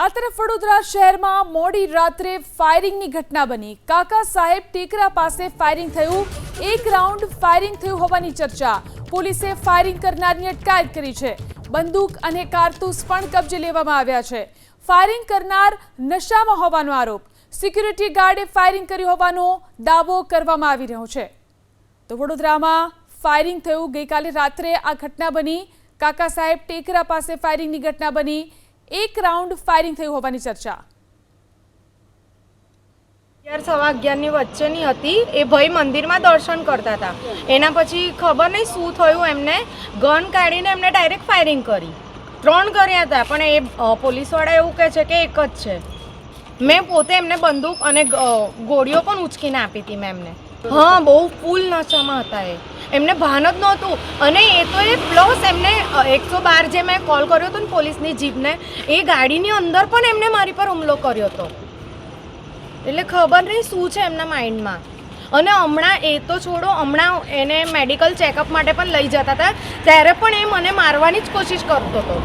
આ તરફ વડોદરા શહેરમાં મોડી રાત્રે ફાયરિંગની ઘટના બની। કાકા સાહેબ ટેકરા પાસે ફાયરિંગ થયું। એક રાઉન્ડ ફાયરિંગ થયું હોવાની ચર્ચા। પોલીસે ફાયરિંગ કરનારની અટકાયત કરી છે। બંદૂક અને કારતૂસ પણ કબજે લેવામાં આવ્યા છે। ફાયરિંગ કરનાર નશામાં હોવાનો આરોપ। સિક્યુરિટી ગાર્ડે ફાયરિંગ કર્યું હોવાનો દાવો કરવામાં આવી રહ્યો છે। તો વડોદરામાં ફાયરિંગ થયું। ગઈકાલે રાત્રે આ ઘટના બની। કાકા સાહેબ ટેકરા પાસે ફાયરિંગની ઘટના બની। एक राउंड फायरिंग थई होवानी चर्चा। 11:15 વચ્ચેની હતી। એ ભાઈ મંદિરમાં દર્શન કરતા હતા। એના પછી ખબર નહીં શું થયું, એમને ગન કાઢીને એમને ડાયરેક્ટ ફાયરિંગ કરી। 3 કર્યા હતા, પણ એ પોલીસવાળા એવું કહે છે કે એક જ છે। મેં પોતે એમને બંદૂક અને ગોળીઓ પણ ઉચકીને આપી હતી મેં એમને। हाँ, बहु फूल नशाમાં હતા। એમને ભાન જ નહોતું। અને એ તો એ પ્લસ એમને 112 જે મેં કોલ કર્યો હતો ને પોલીસની જીપને, એ ગાડીની અંદર પણ એમને મારી પર હુમલો કર્યો હતો। એટલે ખબર નહીં શું છે એમના માઇન્ડમાં। અને હમણાં એ તો છોડો, હમણાં એને મેડિકલ ચેકઅપ માટે પણ લઈ જતા હતા, ત્યારે પણ એ મને મારવાની જ કોશિશ કરતો હતો।